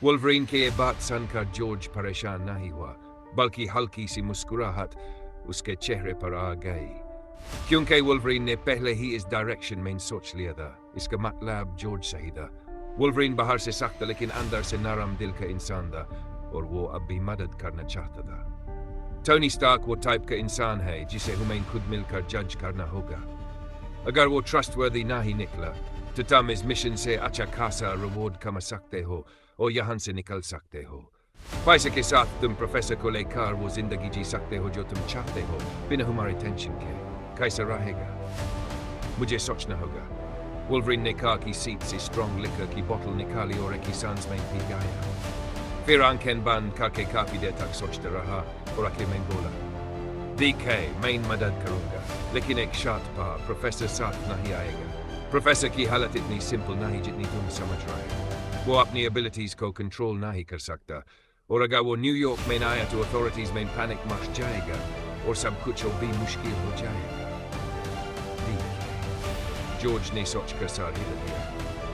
Wolverine के ये बात सुनकर जॉर्ज परेशान नहीं हुआ, बल्कि हल्की सी मुस्कुराहट उसके चेहरे पर आ गई, क्योंकि वुल्वरीन ने पहले ही इस डायरेक्शन में सोच लिया था। इसका मतलब जॉर्ज सही था। वुल्वरीन बाहर से सख्त लेकिन अंदर से नरम दिल का इंसान था, और वो अब भी मदद करना चाहता था। टोनी स्टार्क वो टाइप का इंसान है जिसे हमें खुद मिलकर जज करना होगा। अगर वो ट्रस्टवर्दी ना ही निकला तो तुम इस मिशन से अच्छा खासा रिवॉर्ड कमा सकते हो और यहाँ से निकल सकते हो। पैसे के साथ तुम प्रोफेसर को लेकर वो जिंदगी जी सकते हो जो तुम चाहते हो, बिना हमारे टेंशन के। कैसा रहेगा? मुझे सोचना होगा। वुल्वरीन ने कार की सीट से स्ट्रॉन्ग लिकर की बोतल निकाली और एक सांस में पी गया। फिर आंखें बंद करके काफी देर तक सोचता रहा और आखिर में बोला, ठीक है, मैं मदद करूंगा, लेकिन एक शर्त पर, प्रोफेसर साथ नहीं आएगा। प्रोफेसर की हालत इतनी सिंपल नहीं जितनी तुम समझ रहे हो। वो अपनी एबिलिटीज को कंट्रोल नहीं कर सकता, और अगर वो न्यूयॉर्क में आया तो अथॉरिटीज में पैनिक मच जाएगा और सब कुछ और भी मुश्किल हो जाएगा। जॉर्ज ने सोचकर सार हिल दिया।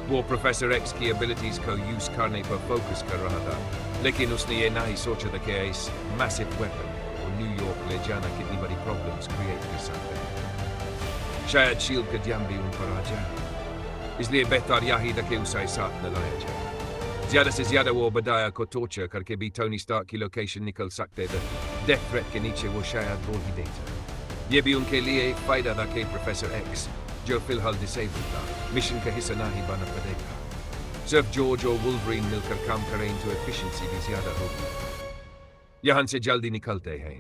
वो प्रोफेसर एक्स की एबिलिटीज को यूज करने पर फोकस कर रहा था, लेकिन उसने ये नहीं सोचा था कि इस मैसिव वेपन को न्यूयॉर्क ले जाना कितनी बड़ी प्रॉब्लम्स क्रिएट कर सकता है। शायद शील्ड का ध्यान भी उन पर आ जाए, इसलिए बेहतर यही था कि उसे साथ न लाया जाए। ज्यादा से ज्यादा वो बदाया को टॉर्चर करके भी टोनी स्टार्क की लोकेशन निकल सकते थे। डेथ थ्रेट के नीचे वो शायद बोल ही देता। ये भी उनके लिए एक फायदा था कि प्रोफेसर एक्स, जो फिलहाल डिसेबल था, मिशन का हिस्सा नहीं बना पड़ेगा। सिर्फ जॉर्ज और वुल्वरीन मिलकर काम करें तो एफिशिएंसी भी ज्यादा होगी। यहाँ से जल्दी निकलते हैं।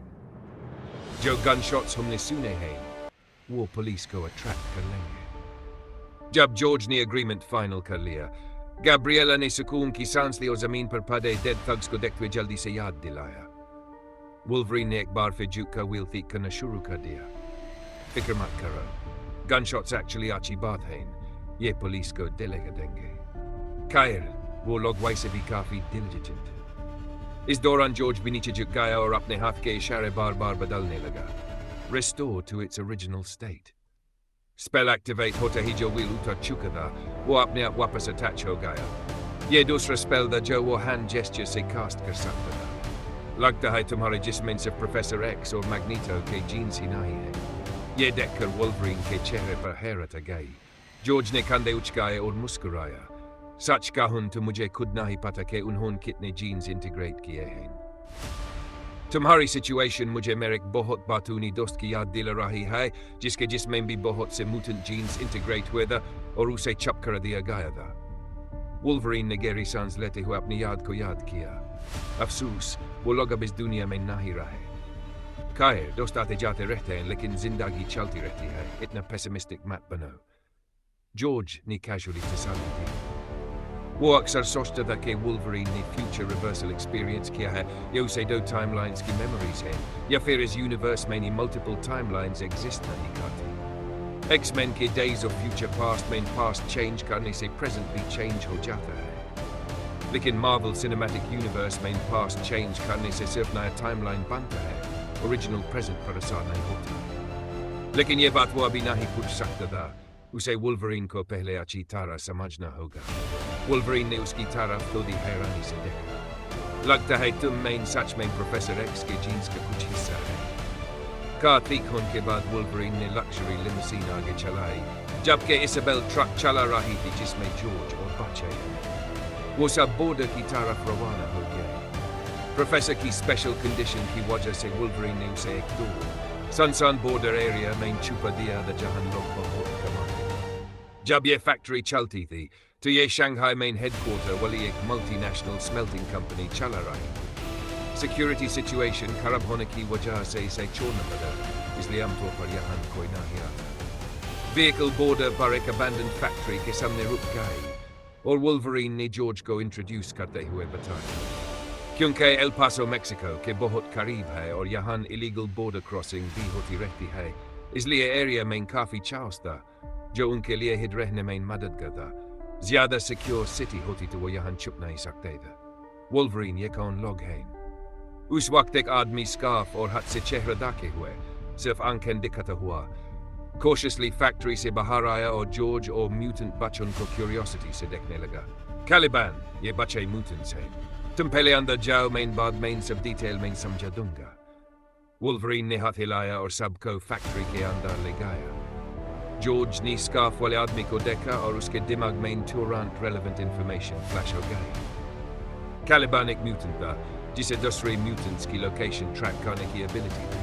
जो गन शॉट्स हमने सुने हैं वो पुलिस को अट्रैक्ट कर लेंगे। जब जॉर्ज ने एग्रीमेंट फाइनल कर लिया, गैब्रिएला ने सुकून की सांस ली और जमीन पर पड़े डेड थग्स को देखते हुए जल्दी से याद दिलाया। वुल्वरीन ने एक बार फिर झुककर व्हील ठीक करना शुरू कर दिया। फिक्र मत करो, गनशॉट्स एक्चुअली अच्छी बात है, ये पुलिस को दिलेगा देंगे। खैर, वो लोग वैसे भी काफी दिलजित थे। इस दौरान जॉर्ज भी नीचे झुक गया और अपने हाथ के इशारे बार बार बदलने लगा। Restore to its original state। Spell activate होते ही जो व्हील उतर चुका था, वो अपने आप वापस अटैच हो गया। ये दूसरा स्पेल था जो वो हैंड जेस्चर से कास्ट कर सकता था। लगता है तुम्हारे जिस्म में सिर्फ प्रोफेसर एक्स और मैग्नीटो के जीन्स ही नहीं है। ये देखकर वुल्वरीन के चेहरे पर हैरत आ गई। जॉर्ज ने कंधे उचकाए और मुस्कुराया। सच कहूं तो मुझे खुद नहीं पता कि उन्होंने कितने जीन्स इंटीग्रेट किए हैं। तुम्हारी सिचुएशन मुझे मेरे एक बहुत बातूनी दोस्त की याद दिला रही है, जिसके जिसमें भी बहुत से म्यूटेंट जीन्स इंटीग्रेट हुए थे और उसे चप कर दिया गया था। वुल्वरीन ने गहरी सांस लेते हुए अपनी याद को याद किया। अफसोस, वो लोग अब इस दुनिया में नहीं रहे। खैर, दोस्त आते जाते रहते हैं, लेकिन जिंदगी चलती रहती है, इतना पेसिमिस्टिक मत बनो। जॉर्ज ने कैजुअली तसल्ली दी। वो अक्सर सोचता था कि वुल्वरीन ने फ्यूचर रिवर्सल एक्सपीरियंस किया है, या उसे दो टाइमलाइंस की मेमोरीज हैं, या फिर इस यूनिवर्स में मल्टीपल टाइमलाइंस एग्जिस्ट नहीं करती। एक्समैन के डेज ऑफ फ्यूचर पास्ट में पास्ट चेंज करने से प्रेजेंट भी चेंज हो जाता है, लेकिन मार्वल सिनेमैटिक यूनिवर्स में पास्ट चेंज करने से सिर्फ नया टाइमलाइन बनता है, ओरिजिनल प्रेजेंट पर असर नहीं होता। लेकिन ये बात वो अभी नहीं पूछ सकता था। उसे वुल्वरीन को पहले अच्छी तरह समझना होगा। वुल्वरीन ने उसकी तरफ थोड़ी हैरानी से देखा। लगता है तुम में सच में प्रोफेसर एक्स के जीन्स का कुछ हिस्सा है। कार ठीक होने के बाद वुल्वरीन ने लग्जरी लिमोसिन आगे चलाई, जबकि इसाबेल ट्रक चला रही थी जिसमें जॉर्ज और बच्चे हैं। वो सब बॉर्डर की तरफ रवाना हो गए। प्रोफेसर की स्पेशल कंडीशन की वजह से वुल्वरीन ने उसे एक दूर सनसान बॉर्डर एरिया में छुपा दिया था जहां लोग बहुत कमाते। जब ये फैक्ट्री चलती थी तो ये शंघाई मेन हेडक्वार्टर वाली एक मल्टीनेशनल स्मेल्टिंग कंपनी चला रही थी। सिक्योरिटी सिचुएशन खराब होने की वजह से इसे छोड़ना पड़ा, इसलिए आमतौर पर यहाँ कोई नहीं आता। व्हीकल बॉर्डर पर एक अबैंडन फैक्ट्री के सामने रुक गई और वुल्वरीन ने जॉर्ज को इंट्रोड्यूस करते हुए बताया, क्योंकि एल पासो मेक्सिको के बहुत करीब है और यहाँ इलीगल बॉर्डर क्रॉसिंग भी होती रहती है, इसलिए एरिया में काफी चाउस था, जो उनके लिए हिट रहने में मदद करता। ज्यादा सिक्योर सिटी होती तो वो यहाँ छुप नहीं सकते थे। वुल्वरीन, ये कौन लोग हैं? उस वक्त एक आदमी स्कार्फ और हाथ से चेहरा ढके हुए, सिर्फ आंखें दिखाता हुआ, कॉशियसली फैक्ट्री से बाहर आया और जॉर्ज और म्यूटेंट बच्चों को क्यूरियोसिटी से देखने लगा। Caliban, ये बच्चे mutants हैं। तुम पहले अंदर जाओ, मैं बाद में इन सब डिटेल में समझा दूंगा। वुल्वरीन ने हाथ हिलाया और सबको फैक्ट्री के अंदर ले गया। जॉर्ज ने स्कार्फ वाले आदमी को देखा और उसके दिमाग में तुरंत रेलेवेंट इंफॉर्मेशन फ्लैश हो गई। कैलिबान एक म्यूटेंट था जिसे दूसरे म्यूटेंट्स की लोकेशन ट्रैक करने की एबिलिटी थी।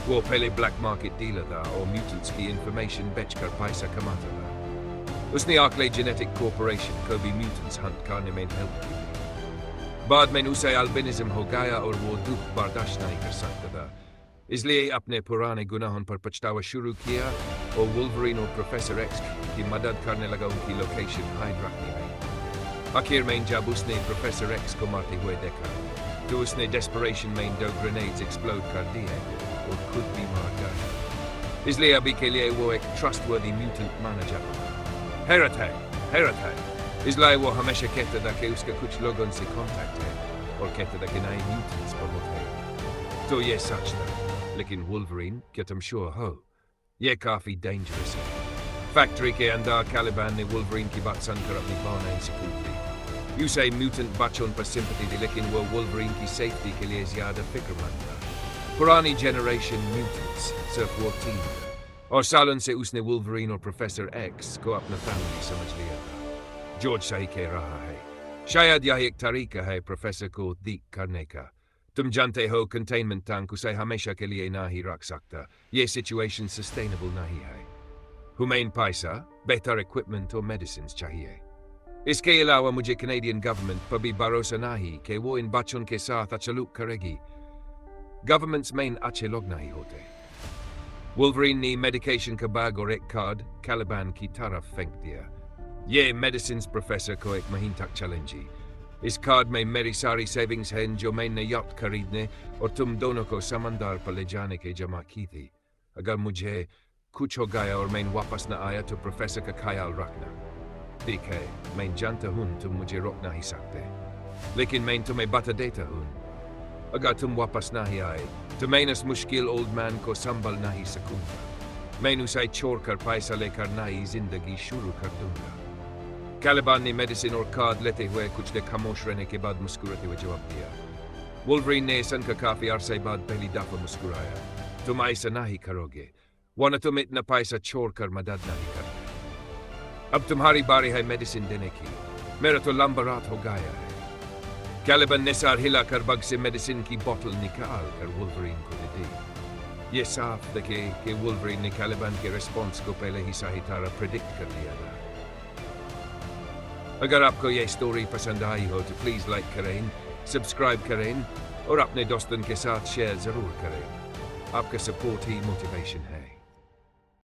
वो पहले ब्लैक मार्केट डीलर था और म्यूटेंट्स की इंफॉर्मेशन बेचकर पैसा कमाता था। उसने आर्कले जेनेटिक कॉर्पोरेशन को भी म्यूटेंट्स हंट करने में हेल्प की। बाद में उसे अल्बिनिज्म हो गया और वो दुख बर्दाश्त नहीं कर सकता था, इसलिए अपने पुराने गुनाहों पर पछतावा शुरू किया और वुल्वरीन और प्रोफेसर एक्स की मदद करने लगा उनकी लोकेशन हाइड रखने में। आखिर में जब उसने प्रोफेसर एक्स को मारते हुए देखा तो उसने डेस्परेशन में 2 ग्रेनेड्स एक्सप्लोड कर दिए और खुद भी मार गया। इसलिए अभी के लिए वो एक ट्रस्टवर्दी म्यूटेंट माना जाता। हैरत है, इसलिए वो हमेशा कहता था कि उसका कुछ लोगों से कांटेक्ट है और कहता था कि नए म्यूटेंट्स बहुत हैं। तो ये सच था, लेकिन वुल्वरीन, क्या तुम श्योर हो? ये काफी डेंजरस है। फैक्ट्री के अंदर कैलिबान ने वुल्वरीन की बात सुनकर अपनी भावनाएं सुकून दी। उसे म्यूटेंट बच्चों पर सिंपैथी थी, लेकिन वो वुल्वरीन की सेफ्टी के लिए ज्यादा फिक्रमंद था। पुरानी जनरेशन म्यूटेंट्स सिर्फ वो 3 और सालों से उसने वुल्वरीन और प्रोफेसर एक्स को अपना फैमिली समझ लिया था। जॉर्ज सही कह रहा है, शायद यह एक तरीका है प्रोफेसर को ठीक करने का। तुम जानते हो, कंटेनमेंट टैंक उसे हमेशा के लिए ना ही रख सकता। ये सिचुएशन सस्टेनेबल नहीं है। हमें पैसा, बेहतर इक्विपमेंट और मेडिसिन चाहिए। इसके अलावा मुझे कैनेडियन गवर्नमेंट पर भी भरोसा नहीं कि वो इन बच्चों के साथ अच्छा सलूक करेगी। गवर्नमेंट्स में अच्छे लोग नहीं होते। वुल्वरीन ने मेडिकेशन का बैग और एक कार्ड कैलिबान की तरफ फेंक दिया। ये मेडिसिन प्रोफेसर को 1 महीने तक चलेंगी। इस कार्ड में मेरी सारी सेविंग्स हैं जो मैंने याcht खरीदने और तुम दोनों को समंदर पर ले जाने के जमा की थी। अगर मुझे कुछ हो गया और मैं वापस न आया तो प्रोफेसर का ख्याल रखना। ठीक है, मैं जानता हूँ तुम मुझे रोक नहीं सकते, लेकिन मैं तुम्हें बता देता हूँ, अगर तुम वापस नहीं आए तो मैं इस मुश्किल ओल्ड मैन को संभल नहीं सकूंगा। मैं उसे छोड़कर पैसा लेकर नई जिंदगी शुरू कर दूंगा। कैलिबान ने मेडिसिन और कार्ड लेते हुए कुछ देर खामोश रहने के बाद मुस्कुराते हुए जवाब दिया। वुल्वरीन ने सुनकर काफी अरसे बाद पहली दफा मुस्कुराया। तुम ऐसा नहीं करोगे, वरना तुम इतना पैसा छोड़कर मदद नहीं करते। अब तुम्हारी बारी है मेडिसिन देने की। मेरा तो लंबा रात हो गया है। कैलिबान ने सर हिलाकर बग से मेडिसिन की बोतल निकाल कर वुल्वरीन को दे दी। ये साफ दिखे कि वुल्वरीन ने कैलिबान के रिस्पॉन्स को पहले ही सही तरह प्रेडिक्ट कर लिया था। अगर आपको यह स्टोरी पसंद आई हो तो प्लीज लाइक करें, सब्सक्राइब करें और अपने दोस्तों के साथ शेयर जरूर करें। आपका सपोर्ट ही मोटिवेशन है।